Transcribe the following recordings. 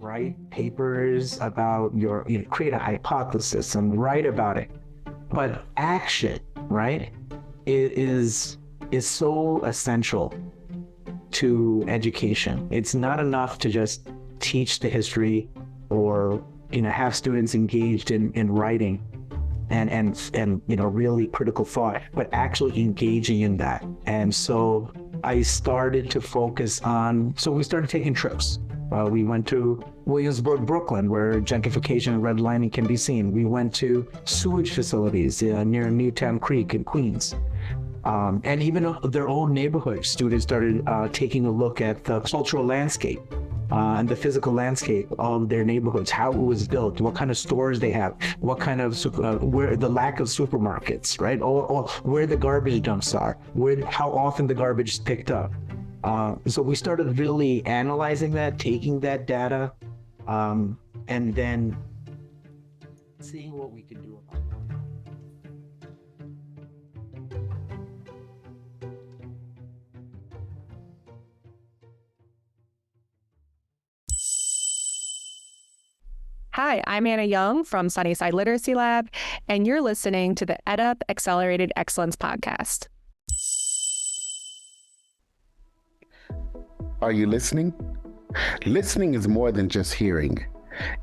write papers about create a hypothesis and write about it. But action, right, is so essential to education. It's not enough to just teach the history or have students engaged in writing and really critical thought, but actually engaging in that. And so I started to focus on, so we started taking trips. We went to Williamsburg, Brooklyn, where gentrification and redlining can be seen. We went to sewage facilities near Newtown Creek in Queens. And even their own neighborhood, students started taking a look at the cultural landscape and the physical landscape of their neighborhoods, how it was built, what kind of stores they have, what kind of, where the lack of supermarkets, right? Or where the garbage dumps are, how often the garbage is picked up. So we started really analyzing that, taking that data, and then seeing what we could do about it. Hi, I'm Anna Young from Sunnyside Literacy Lab, and you're listening to the EdUp Accelerated Excellence Podcast. Are you listening? Listening is more than just hearing.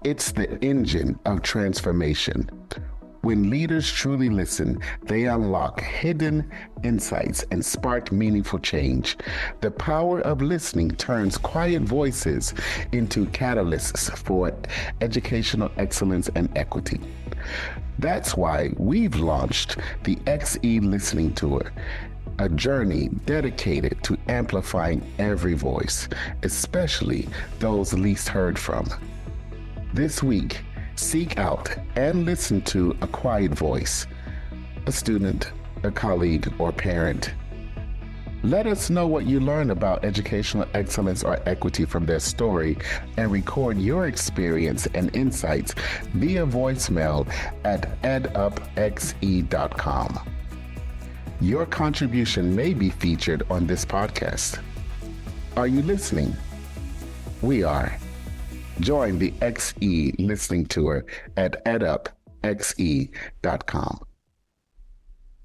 It's the engine of transformation. When leaders truly listen, they unlock hidden insights and spark meaningful change. The power of listening turns quiet voices into catalysts for educational excellence and equity. That's why we've launched the XE Listening Tour, a journey dedicated to amplifying every voice, especially those least heard from. This week, seek out and listen to a quiet voice, a student, a colleague, or parent. Let us know what you learn about educational excellence or equity from their story and record your experience and insights via voicemail at edupxe.com. Your contribution may be featured on this podcast. Are you listening? We are. Join the XE Listening Tour at edupxe.com.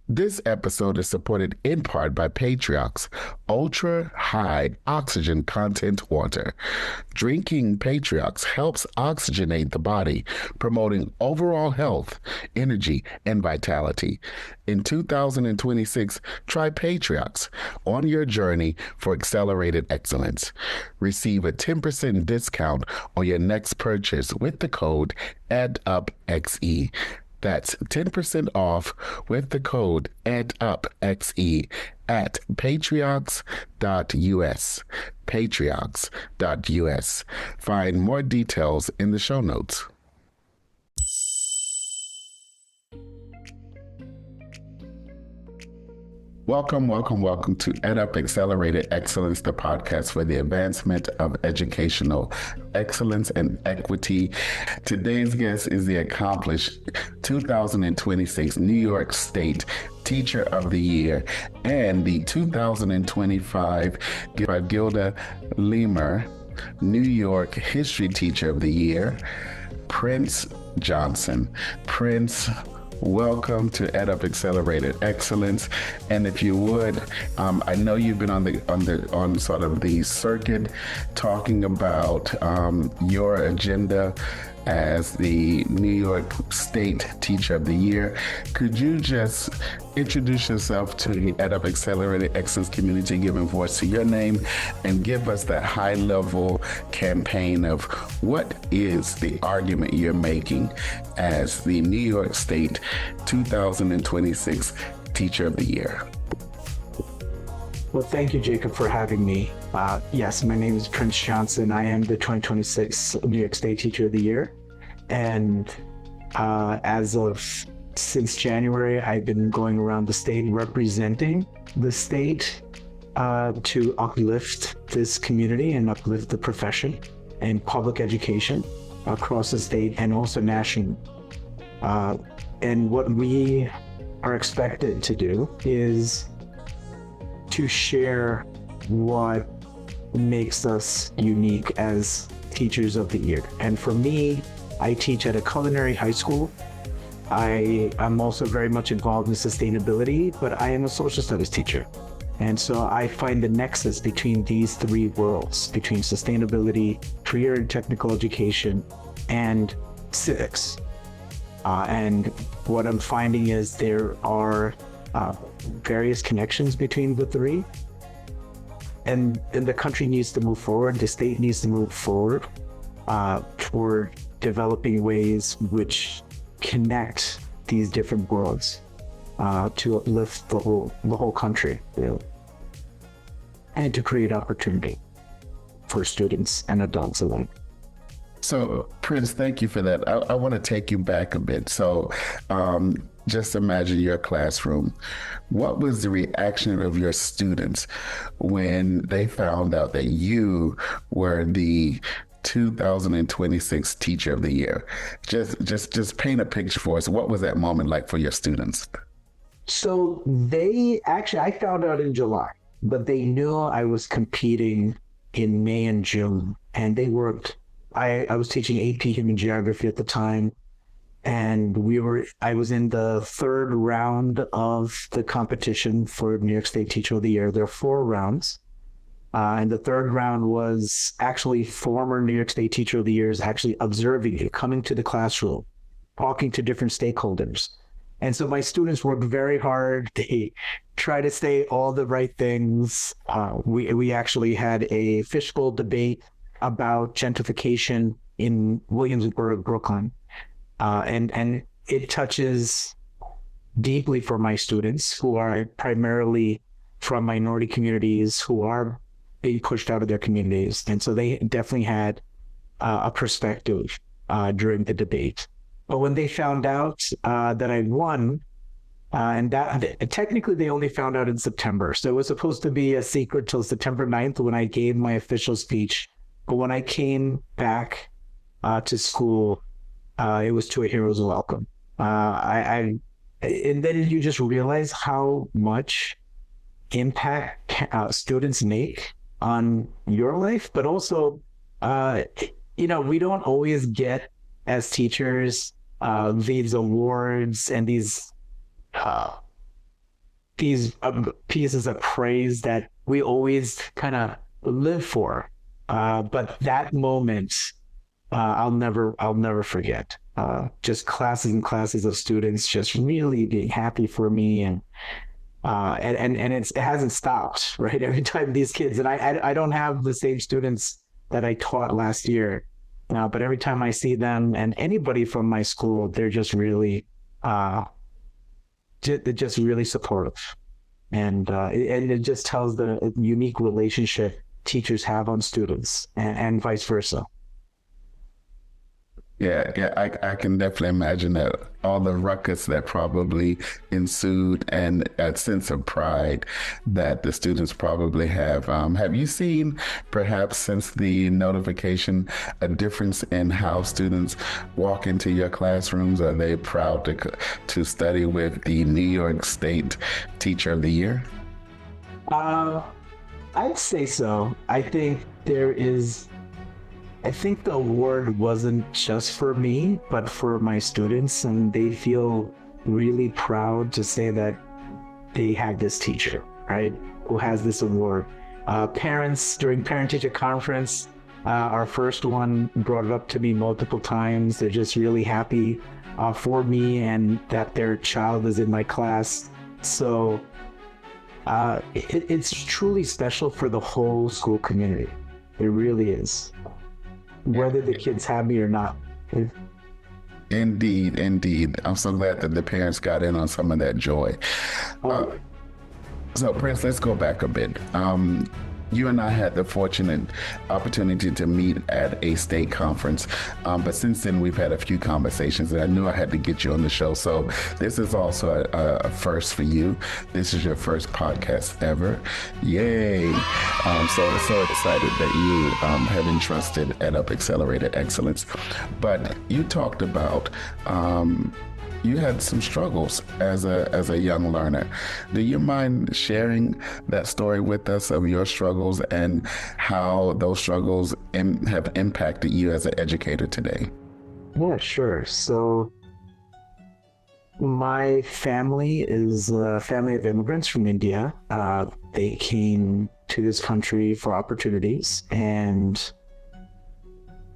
This episode is supported in part by Patriox Ultra High Oxygen Content Water. Drinking Patriox helps oxygenate the body, promoting overall health, energy, and vitality. In 2026, try Patriox on your journey for accelerated excellence. Receive a 10% discount on your next purchase with the code EdUpXE. That's 10% off with the code EdUpXE at patriox.us. Patriox.us. Find more details in the show notes. Welcome to EdUp Accelerated Excellence, the podcast for the advancement of educational excellence and equity. Today's guest is the accomplished 2026 New York State Teacher of the Year and the 2025 Gilda Leamer New York History Teacher of the Year, Prince Johnson. Prince, welcome to EdUp Accelerated Excellence. And if you would, I know you've been on sort of the circuit talking about your agenda as the New York State Teacher of the Year. Could you just introduce yourself to the EdUp Accelerated Excellence community, giving voice to your name, and give us that high-level campaign of what is the argument you're making as the New York State 2026 Teacher of the Year? Well, thank you, Jacob, for having me. Yes, my name is Prince Johnson. I am the 2026 New York State Teacher of the Year. And since January, I've been going around the state representing the state to uplift this community and uplift the profession and public education across the state and also nationally. And what we are expected to do is to share what makes us unique as teachers of the year. And for me, I teach at a culinary high school. I'm also very much involved in sustainability, but I am a social studies teacher. And so I find the nexus between these three worlds, between sustainability, career and technical education, and civics. And what I'm finding is there are various connections between the three. And the country needs to move forward, the state needs to move forward for developing ways which connect these different worlds to uplift the whole country, and to create opportunity for students and adults alike. So, Prince, thank you for that. I want to take you back a bit. So, just imagine your classroom. What was the reaction of your students when they found out that you were the 2026 Teacher of the Year? Just paint a picture for us. What was that moment like for your students? So I found out in July, but they knew I was competing in May and June, and they worked. I was teaching AP Human Geography at the time, and I was in the third round of the competition for New York State Teacher of the Year. There are 4 rounds. And the third round was actually former New York State Teacher of the Years actually observing you, coming to the classroom, talking to different stakeholders. And so my students worked very hard. They try to say all the right things. We actually had a fishbowl debate about gentrification in Williamsburg, Brooklyn. And it touches deeply for my students who are primarily from minority communities who are being pushed out of their communities. And so they definitely had a perspective during the debate. But when they found out that I won, and that technically they only found out in September. So it was supposed to be a secret till September 9th when I gave my official speech. But when I came back to school, it was to a hero's welcome. And then you just realize how much impact students make on your life, but also, we don't always get as teachers these awards and these pieces of praise that we always kind of live for. But that moment, I'll never forget. Just classes and classes of students just really being happy for me, and it hasn't stopped, right? Every time these kids, and I don't have the same students that I taught last year now, but every time I see them and anybody from my school, they're just really, just really supportive, and it just tells the unique relationship teachers have on students, and vice versa. Yeah, I can definitely imagine that all the ruckus that probably ensued and a sense of pride that the students probably have. Have you seen, perhaps since the notification, a difference in how students walk into your classrooms? Are they proud to study with the New York State Teacher of the Year? I'd say so. I think the award wasn't just for me, but for my students, and they feel really proud to say that they had this teacher, right, who has this award. Parents, during parent-teacher conference, our first one brought it up to me multiple times. They're just really happy for me and that their child is in my class. So it's truly special for the whole school community. It really is. Whether the kids have me or not. Indeed. I'm so glad that the parents got in on some of that joy. So, Prince, let's go back a bit. You and I had the fortunate opportunity to meet at a state conference, but since then we've had a few conversations, and I knew I had to get you on the show. So this is also a first for you. This is your first podcast ever. Yay! So excited that you have entrusted EdUp Accelerated Excellence. But you talked about you had some struggles as a young learner. Do you mind sharing that story with us of your struggles and how those struggles have impacted you as an educator today? Yeah, sure. So my family is a family of immigrants from India. They came to this country for opportunities, and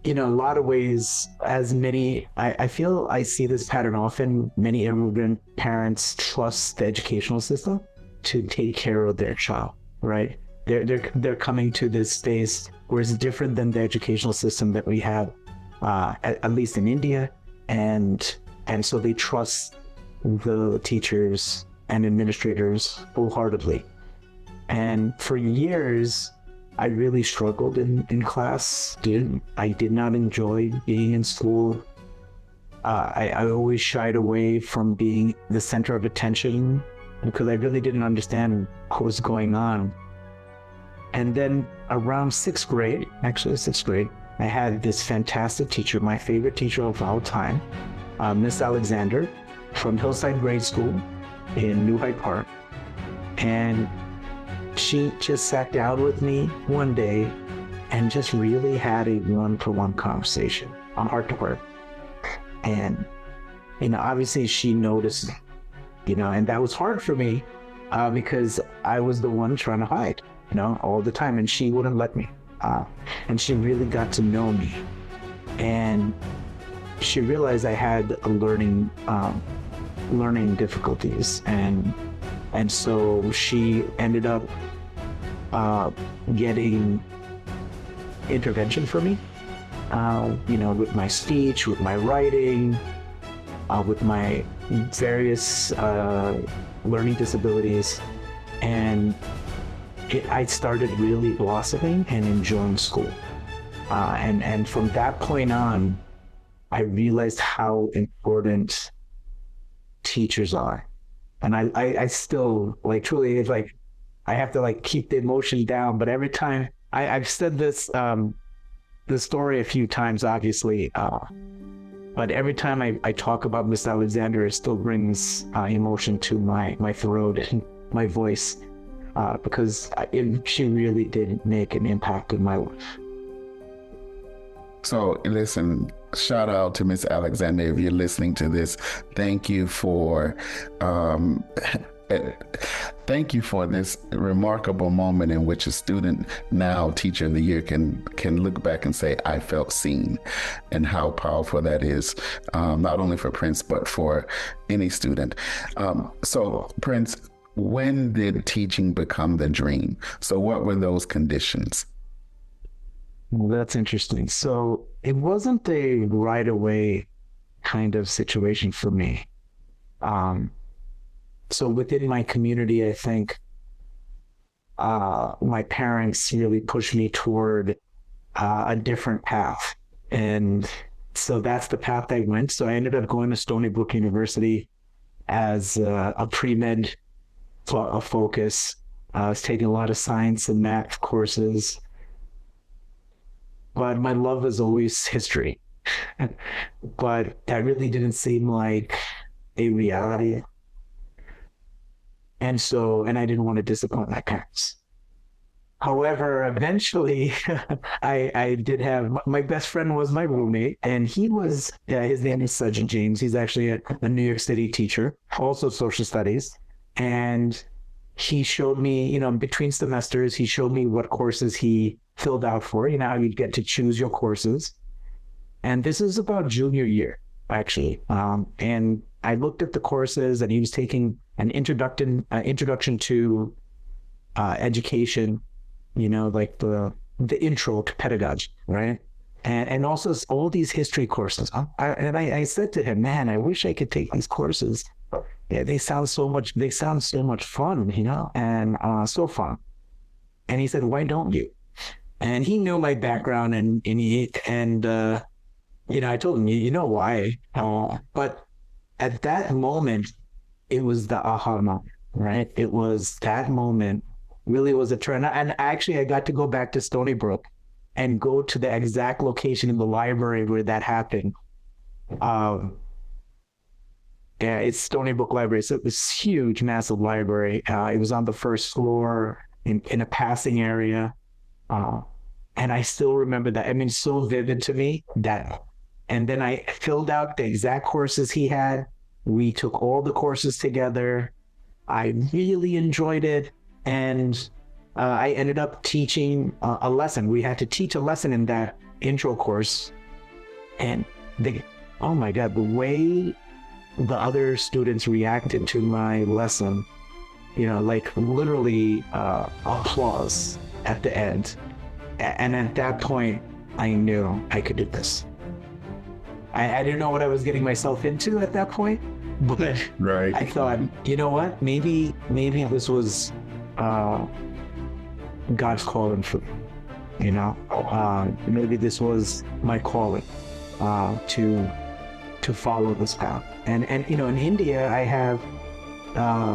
in a lot of ways, I feel I see this pattern often. Many immigrant parents trust the educational system to take care of their child, right? They're coming to this space where it's different than the educational system that we have, at least in India, and so they trust the teachers and administrators wholeheartedly. And for years, I really struggled in class. I did not enjoy being in school. I always shied away from being the center of attention because I really didn't understand what was going on. And then around sixth grade, I had this fantastic teacher, my favorite teacher of all time, Miss Alexander from Hillside Grade School in New Hyde Park. And she just sat down with me one day and just really had a one-to-one conversation, a heart-to-heart. And, obviously she noticed, and that was hard for me because I was the one trying to hide, all the time, and she wouldn't let me. And she really got to know me. And she realized I had a learning difficulties, and so she ended up getting intervention for me, with my speech, with my writing, with my various learning disabilities. And I started really blossoming and enjoying school. And from that point on, I realized how important teachers are. And I still truly, it's like I have to keep the emotion down. But every time I've said this story a few times, obviously, but every time I talk about Miss Alexander, it still brings emotion to my throat and my voice, because she really did make an impact in my life. So listen, shout out to Miss Alexander if you're listening to this. Thank you for this remarkable moment in which a student, now Teacher of the Year, can look back and say, I felt seen, and how powerful that is, not only for Prince, but for any student. So Prince, when did teaching become the dream? So what were those conditions? Well, that's interesting. So it wasn't a right away kind of situation for me. So within my community, I think my parents really pushed me toward a different path. And so that's the path I went. So I ended up going to Stony Brook University as a pre-med focus. I was taking a lot of science and math courses. But my love was always history. But that really didn't seem like a reality. And I didn't want to disappoint my parents. However, eventually, I did have, my best friend was my roommate, and his name is Sergeant James. He's actually a New York City teacher, also social studies. And he showed me, between semesters, he showed me what courses he filled out for. How you get to choose your courses. And this is about junior year, actually. And I looked at the courses, and he was taking an introduction to education, like the intro to pedagogy, right? And also all these history courses. I said to him, man, I wish I could take these courses. Yeah, they sound so much fun, and so fun. And he said, why don't you? And he knew my background, and I told him, you know why? But at that moment, it was the aha moment, right? It was that moment really was a turn. And actually, I got to go back to Stony Brook and go to the exact location in the library where that happened. Yeah, it's Stony Brook Library. So this huge, massive library. It was on the first floor in a passing area. And I still remember that. I mean, so vivid to me that. And then I filled out the exact courses he had. We took all the courses together. I really enjoyed it. And I ended up teaching a lesson. We had to teach a lesson in that intro course. And oh my God, the way the other students reacted to my lesson, like literally applause at the end. And at that point, I knew I could do this. I didn't know what I was getting myself into at that point, but right. I thought, you know what? Maybe this was God's calling for me. Maybe this was my calling to follow this path. And in India, I have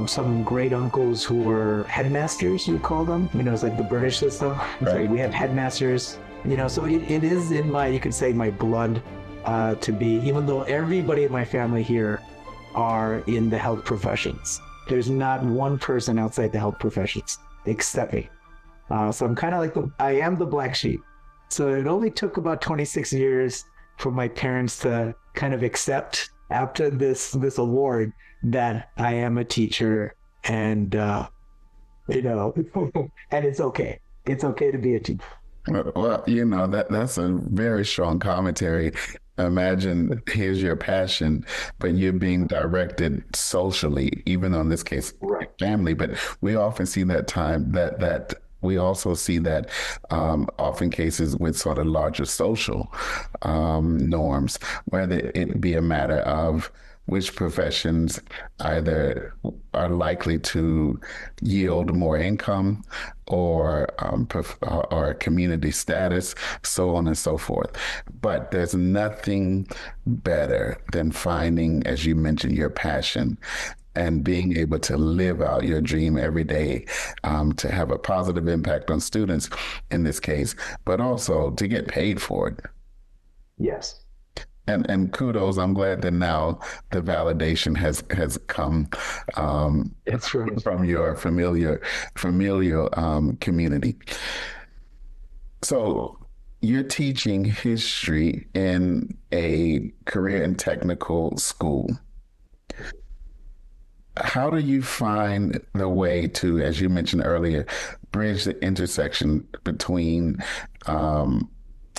some great uncles who were headmasters, you call them. It's like the British system. Right. So we have headmasters. So it is in my, you could say, my blood to be. Even though everybody in my family here are in the health professions, there's not one person outside the health professions except me. So I'm kind of like I am the black sheep. So it only took about 26 years for my parents to kind of accept after this award that I am a teacher, and and it's okay. It's okay to be a teacher. Well, that's a very strong commentary. Imagine here's your passion, but you're being directed socially, even on this case, Right. family. But we often see that we also see that often cases with sort of larger social norms, whether it be a matter of which professions either are likely to yield more income or community status, so on and so forth. But there's nothing better than finding, as you mentioned, your passion and being able to live out your dream every day, to have a positive impact on students in this case, but also to get paid for it. Yes. And kudos, I'm glad that now the validation has come It's true. from your familial community. So you're teaching history in a career and technical school. How do you find the way to, as you mentioned earlier, bridge the intersection between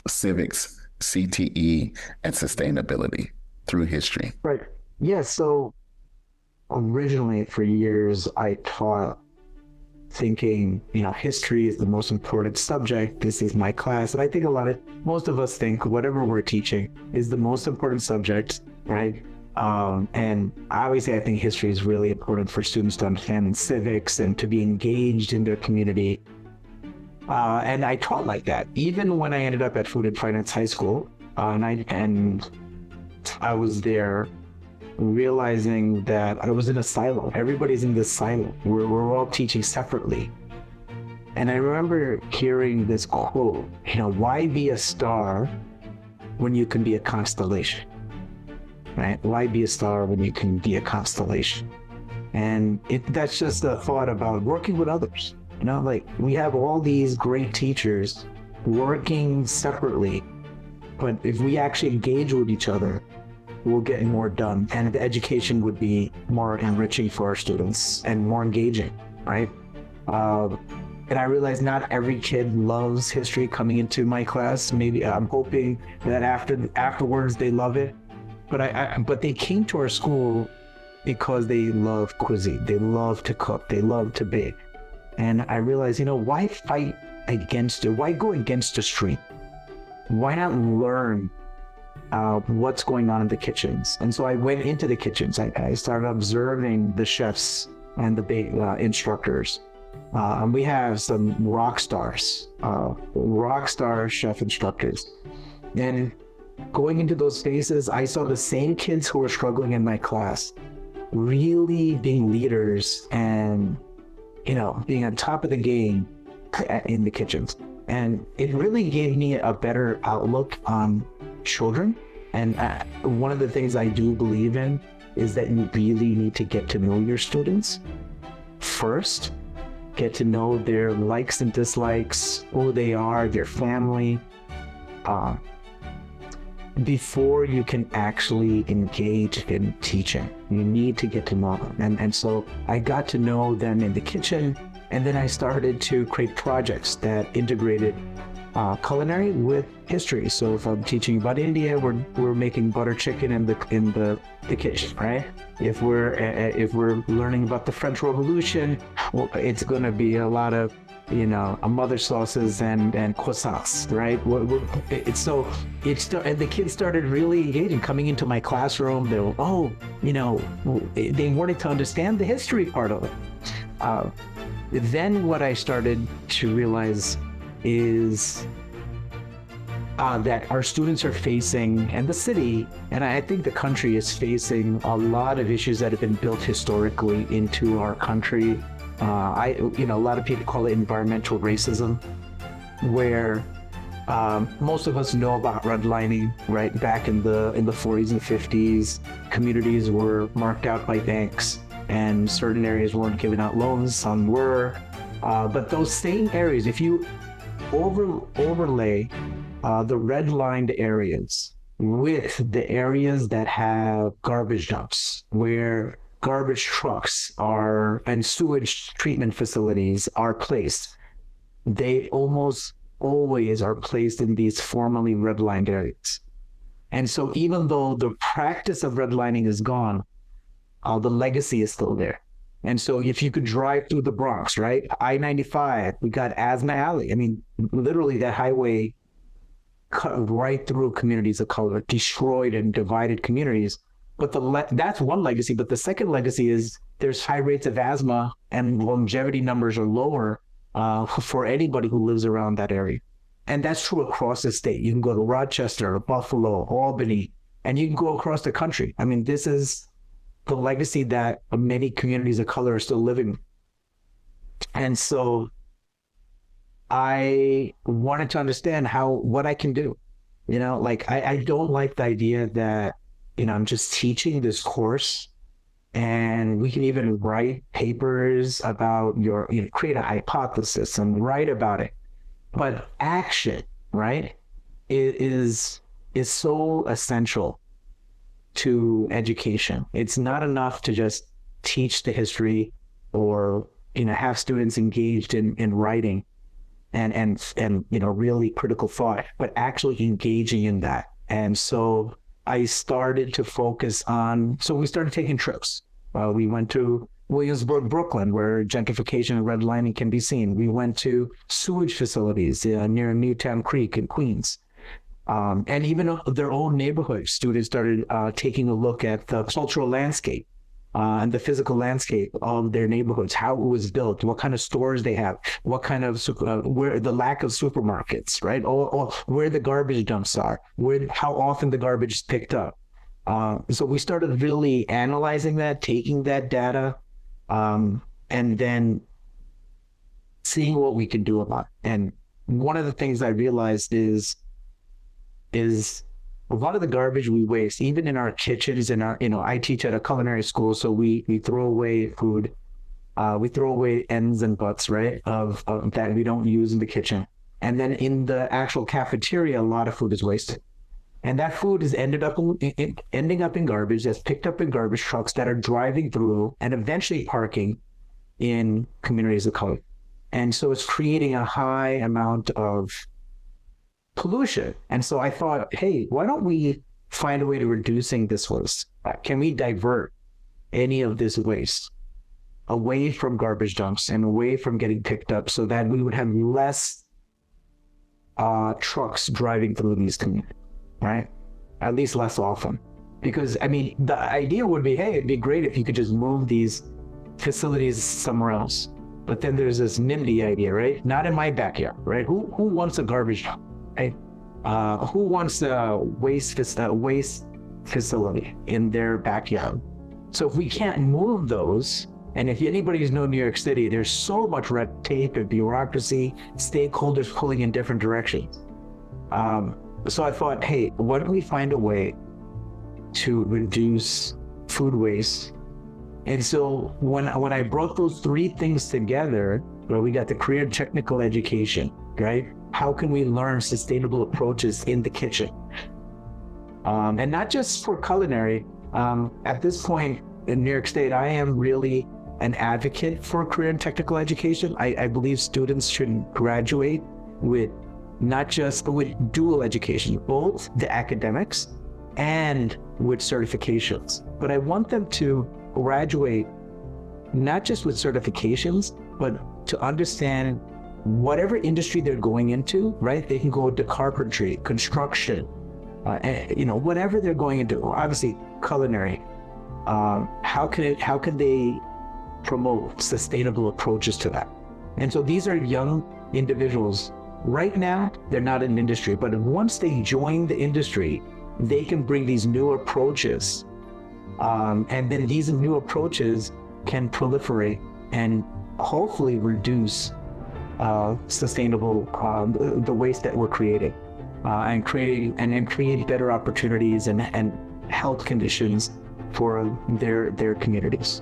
civics, CTE, and sustainability through history? Right. Yeah. So originally, for years, I taught thinking, history is the most important subject. This is my class. And I think most of us think whatever we're teaching is the most important subject, right? And obviously, I think history is really important for students to understand civics and to be engaged in their community. And I taught like that, even when I ended up at Food and Finance High School, and I was there realizing that I was in a silo. Everybody's in this silo. We're all teaching separately. And I remember hearing this quote, why be a star when you can be a constellation, right? Why be a star when you can be a constellation? And that's just a thought about working with others. Like we have all these great teachers working separately, but if we actually engage with each other, we'll get more done, and the education would be more enriching for our students and more engaging, right? And I realize not every kid loves history coming into my class. Maybe I'm hoping that afterwards they love it, but they came to our school because they love cuisine, they love to cook, they love to bake. And I realized, why fight against it? Why go against the stream? Why not learn what's going on in the kitchens? And so I went into the kitchens. I started observing the chefs and the bake instructors. And we have some rock star chef instructors. And going into those spaces, I saw the same kids who were struggling in my class really being leaders and being on top of the game in the kitchens. And it really gave me a better outlook on children. And one of the things I do believe in is that you really need to get to know your students first, get to know their likes and dislikes, who they are, their family, before you can actually engage in teaching. You need to get to know them. And so I got to know them in the kitchen, and then I started to create projects that integrated culinary with history. So if I'm teaching about India, we're making butter chicken in the kitchen, right? If we're learning about the French Revolution, well, it's going to be a lot of mother sauces and croissants, right? And the kids started really engaging, coming into my classroom. They were, they wanted to understand the history part of it. Then what I started to realize is that our students are facing, and the city, and I think the country is facing a lot of issues that have been built historically into our country. A lot of people call it environmental racism, where most of us know about redlining, right? Back in the 40s and 50s, communities were marked out by banks, and certain areas weren't giving out loans, some were. But those same areas, if you overlay the redlined areas with the areas that have garbage dumps, where garbage trucks and sewage treatment facilities are placed, they almost always are placed in these formerly redlined areas. And so even though the practice of redlining is gone, the legacy is still there. And so if you could drive through the Bronx, right? I-95, we got Asthma Alley. I mean, literally that highway cut right through communities of color, destroyed and divided communities. But that's one legacy. But the second legacy is there's high rates of asthma, and longevity numbers are lower for anybody who lives around that area. And that's true across the state. You can go to Rochester, Buffalo, Albany, and you can go across the country. I mean, this is the legacy that many communities of color are still living. And so I wanted to understand what I can do. I don't like the idea that, I'm just teaching this course, and we can even write papers about create a hypothesis and write about it. But action, right, is so essential to education. It's not enough to just teach the history or have students engaged in writing and really critical thought, but actually engaging in that. And so I started to focus on, so we started taking trips. We went to Williamsburg, Brooklyn, where gentrification and redlining can be seen. We went to sewage facilities near Newtown Creek in Queens. And even their own neighborhoods, students started taking a look at the cultural landscape and the physical landscape of their neighborhoods, how it was built, what kind of stores they have, what kind of where the lack of supermarkets, right? Or where the garbage dumps are, how often the garbage is picked up. So we started really analyzing that, taking that data, and then seeing what we could do about it. And one of the things I realized is a lot of the garbage we waste, even in our kitchens, I teach at a culinary school, so we throw away food. We throw away ends and butts, right, of that we don't use in the kitchen. And then in the actual cafeteria, a lot of food is wasted. And that food is ending up in garbage, that's picked up in garbage trucks that are driving through and eventually parking in communities of color. And so it's creating a high amount of pollution. And so I thought, hey, why don't we find a way to reducing this waste? Can we divert any of this waste away from garbage dumps and away from getting picked up so that we would have less trucks driving through these communities, right? At least less often. Because, the idea would be, hey, it'd be great if you could just move these facilities somewhere else. But then there's this NIMBY idea, right? Not in my backyard, right? Who wants a garbage dump? Right? Who wants a waste facility in their backyard? So if we can't move those, and if anybody's known New York City, there's so much red tape and bureaucracy, stakeholders pulling in different directions. So I thought, hey, why don't we find a way to reduce food waste. And so when I brought those three things together, where we got the career technical education, right? How can we learn sustainable approaches in the kitchen? And not just for culinary. At this point in New York State, I am really an advocate for career and technical education. I believe students should graduate with not just with dual education, both the academics and with certifications. But I want them to graduate not just with certifications, but to understand whatever industry they're going into, right? They can go to carpentry, construction, whatever they're going into, obviously culinary. How can they promote sustainable approaches to that? And so these are young individuals. Right now, they're not in industry, but once they join the industry, they can bring these new approaches. And then these new approaches can proliferate and hopefully reduce sustainable the waste that we're creating, and create better opportunities and health conditions for their communities.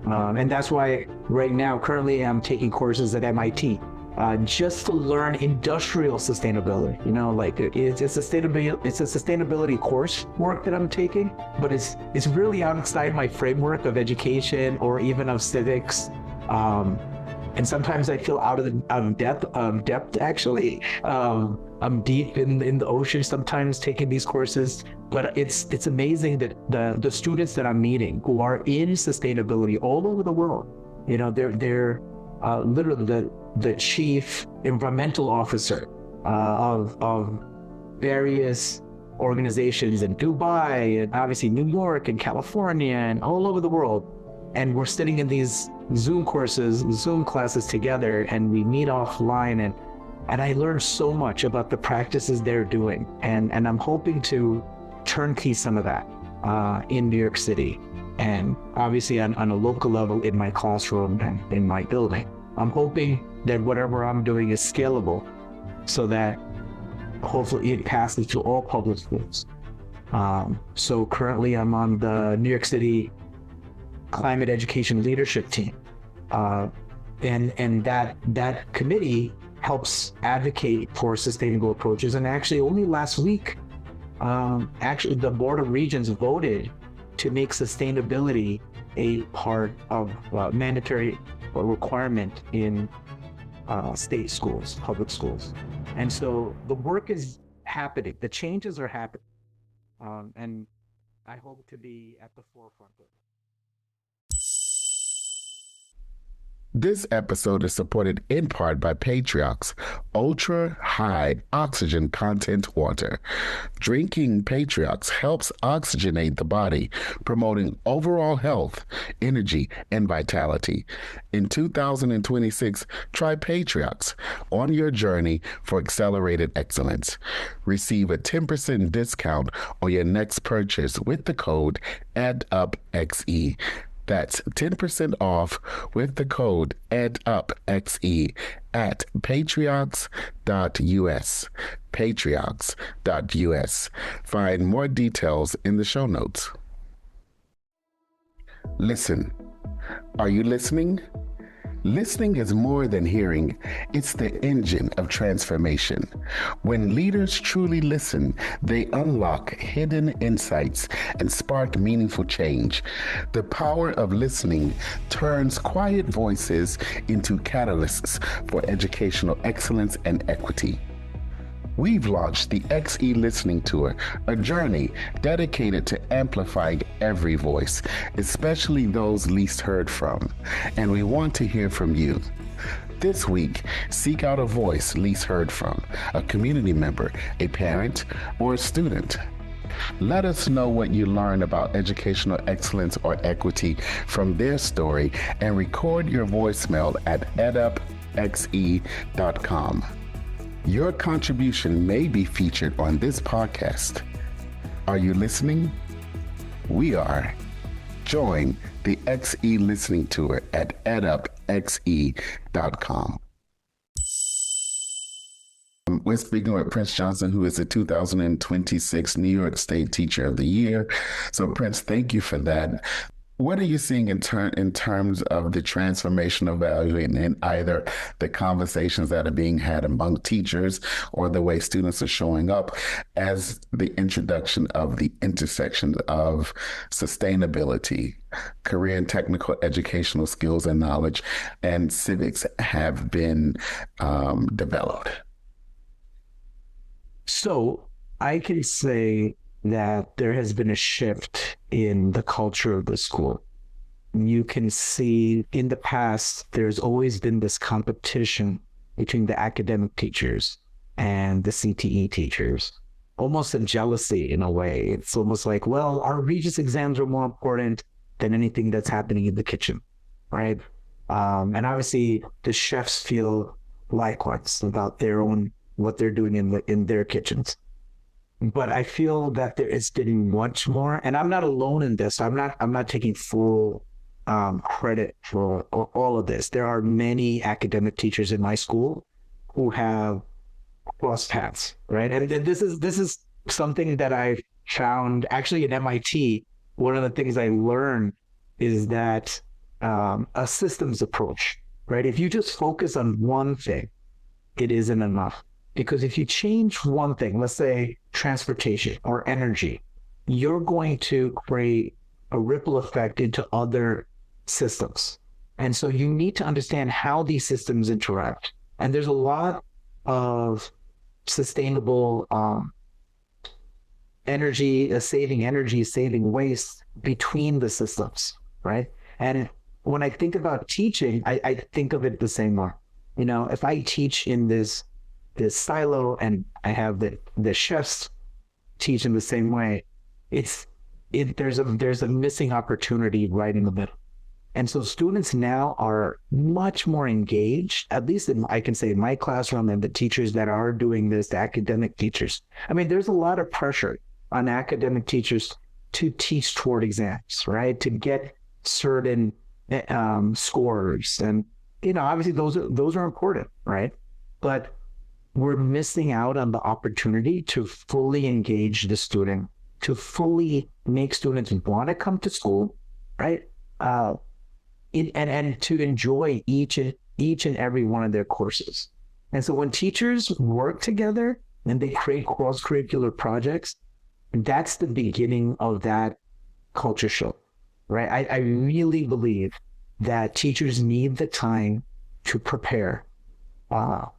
And that's why right now, currently, I'm taking courses at MIT just to learn industrial sustainability. It's a sustainability course work that I'm taking, but it's really outside my framework of education or even of civics. And sometimes I feel out of depth actually. I'm deep in the ocean sometimes taking these courses, but it's amazing that the students that I'm meeting who are in sustainability all over the world, they're literally the chief environmental officer of various organizations in Dubai and obviously New York and California and all over the world. And we're sitting in these Zoom classes together, and we meet offline, and I learned so much about the practices they're doing. And I'm hoping to turnkey some of that in New York City, and obviously on a local level in my classroom and in my building. I'm hoping that whatever I'm doing is scalable so that hopefully it passes to all public schools. So currently I'm on the New York City Climate Education Leadership Team. And that committee helps advocate for sustainable approaches. And actually only last week, the Board of Regents voted to make sustainability a part of mandatory requirement in state schools, public schools. And so the work is happening, the changes are happening. And I hope to be at the forefront of it. This episode is supported in part by Patriox Ultra High Oxygen Content Water. Drinking Patriox helps oxygenate the body, promoting overall health, energy, and vitality. In 2026, try Patriox on your journey for accelerated excellence. Receive a 10% discount on your next purchase with the code EDUPXE. That's 10% off with the code EDUPXE at patriox.us. Patriox.us. Find more details in the show notes. Listen. Are you listening? Listening is more than hearing. It's the engine of transformation. When leaders truly listen, they unlock hidden insights and spark meaningful change. The power of listening turns quiet voices into catalysts for educational excellence and equity. We've launched the XE Listening Tour, a journey dedicated to amplifying every voice, especially those least heard from. And we want to hear from you. This week, seek out a voice least heard from, a community member, a parent, or a student. Let us know what you learn about educational excellence or equity from their story and record your voicemail at edupxe.com. Your contribution may be featured on this podcast. Are you listening? We are. Join the XE Listening Tour at edupxe.com. We're speaking with Prince Johnson, who is the 2026 New York State Teacher of the Year. So, Prince, thank you for that. What are you seeing in terms of the transformational value in either the conversations that are being had among teachers or the way students are showing up as the introduction of the intersections of sustainability, career and technical educational skills and knowledge, and civics have been developed? So I can say that there has been a shift in the culture of the school. You can see in the past, there's always been this competition between the academic teachers and the CTE teachers, almost a jealousy in a way. It's almost like, well, our Regis exams are more important than anything that's happening in the kitchen, right? And obviously the chefs feel likewise about what they're doing in their kitchens. But I feel that there is getting much more, and I'm not alone in this. I'm not taking full credit for all of this. There are many academic teachers in my school who have crossed paths, right? And this is something that I found actually at MIT. One of the things I learned is that a systems approach, right? If you just focus on one thing, it isn't enough. Because if you change one thing, let's say transportation or energy, you're going to create a ripple effect into other systems. And so you need to understand how these systems interact. And there's a lot of sustainable energy, saving waste between the systems, right? And when I think about teaching, I think of it the same way. You know, if I teach in this silo and I have the chefs teach in the same way, there's a missing opportunity right in the middle. And so students now are much more engaged, at least I can say in my classroom, and the teachers that are doing this, the academic teachers. I mean, there's a lot of pressure on academic teachers to teach toward exams, right? To get certain scores. And, you know, obviously those are important, right? But we're missing out on the opportunity to fully engage the student, to fully make students want to come to school, right? And to enjoy each and every one of their courses. And so when teachers work together and they create cross-curricular projects, that's the beginning of that culture show, right? I really believe that teachers need the time to prepare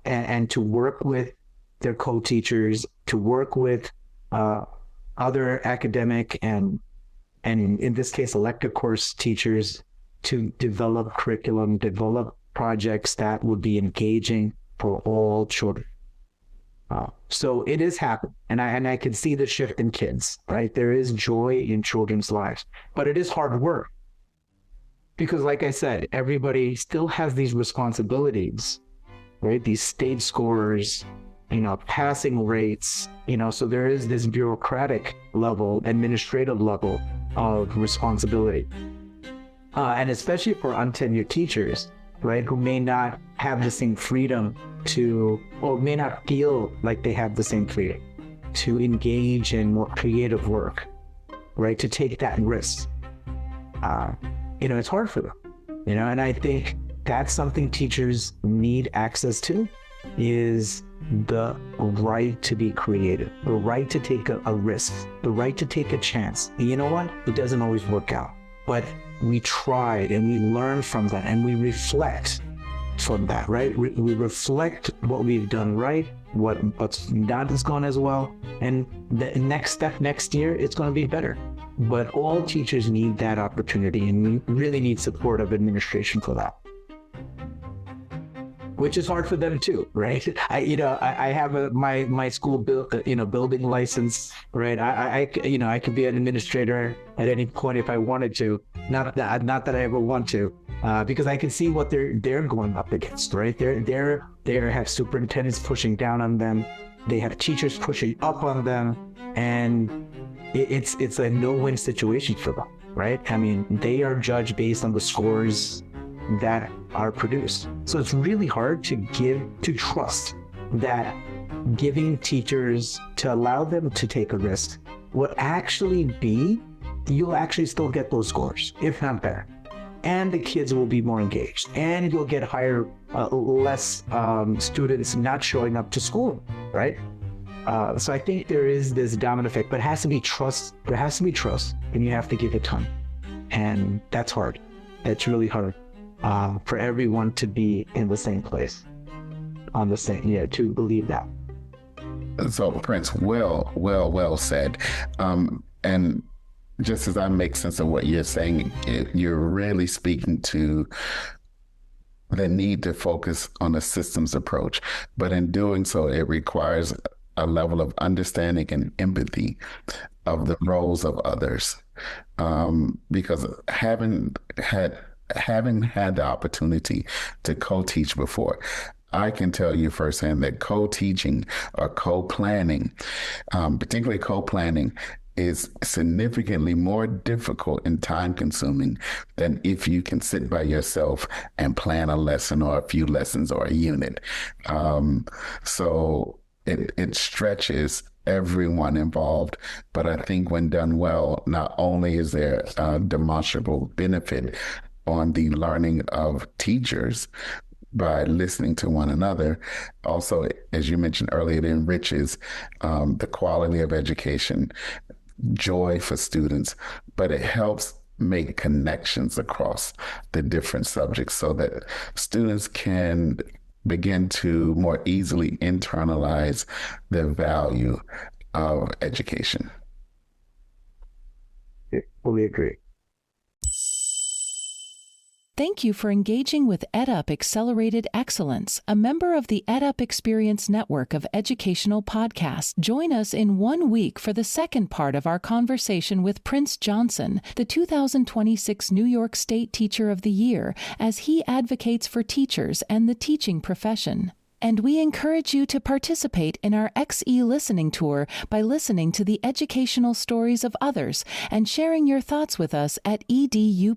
and to work with their co-teachers, to work with other academic and in this case, elective course teachers, to develop curriculum, develop projects that would be engaging for all children. So it is happening, and I can see the shift in kids, right? There is joy in children's lives, but it is hard work. Because like I said, everybody still has these responsibilities, right? These state scores, you know, passing rates, you know, so there is this bureaucratic level, administrative level of responsibility. And especially for untenured teachers, right, who may not have the same freedom or may not feel like they have the same freedom to engage in more creative work, right, to take that risk. You know, it's hard for them, you know, and I think that's something teachers need access to, is the right to be creative, the right to take a risk, the right to take a chance. And you know what? It doesn't always work out, but we tried and we learn from that and we reflect from that, right? We reflect what we've done right, what's not has gone as well, and the next step next year, it's going to be better. But all teachers need that opportunity, and we really need support of administration for that, which is hard for them too, right? I have my school building license, right? I could be an administrator at any point if I wanted to. Not that I ever want to, because I can see what they're going up against, right? They have superintendents pushing down on them, they have teachers pushing up on them, and it's a no-win situation for them, right? I mean, they are judged based on the scores that are produced. So it's really hard to trust that giving teachers to allow them to take a risk will actually be, you'll actually still get those scores, if not better. And the kids will be more engaged, and you'll get less students not showing up to school, right? So I think there is this domino effect, but it has to be trust. There has to be trust, and you have to give it time. And that's hard. It's really hard for everyone to be in the same place, on the same, to believe that. So Prince, well said. And just as I make sense of what you're saying, you're really speaking to the need to focus on a systems approach. But in doing so, it requires a level of understanding and empathy of the roles of others. Because having had the opportunity to co-teach before, I can tell you firsthand that co-teaching or co-planning, particularly co-planning, is significantly more difficult and time-consuming than if you can sit by yourself and plan a lesson or a few lessons or a unit. So it stretches everyone involved. But I think when done well, not only is there a demonstrable benefit on the learning of teachers by listening to one another, also, as you mentioned earlier, it enriches the quality of education, joy for students, but it helps make connections across the different subjects so that students can begin to more easily internalize the value of education. I fully agree. Thank you for engaging with EdUp Accelerated Excellence, a member of the EdUp Experience network of educational podcasts. Join us in 1 week for the second part of our conversation with Prince Johnson, the 2026 New York State Teacher of the Year, as he advocates for teachers and the teaching profession. And we encourage you to participate in our XE listening tour by listening to the educational stories of others and sharing your thoughts with us at edupxe.com.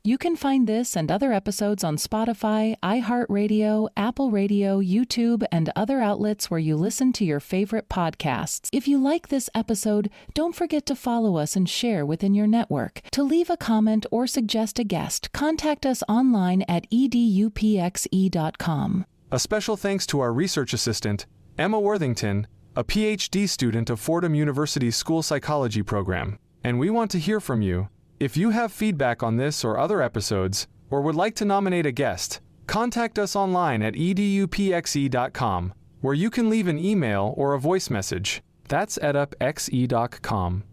You can find this and other episodes on Spotify, iHeartRadio, Apple Radio, YouTube, and other outlets where you listen to your favorite podcasts. If you like this episode, don't forget to follow us and share within your network. To leave a comment or suggest a guest, contact us online at edupxe.com. A special thanks to our research assistant, Emma Worthington, a PhD student of Fordham University's School Psychology program. And we want to hear from you. If you have feedback on this or other episodes, or would like to nominate a guest, contact us online at edupxe.com, where you can leave an email or a voice message. That's edupxe.com.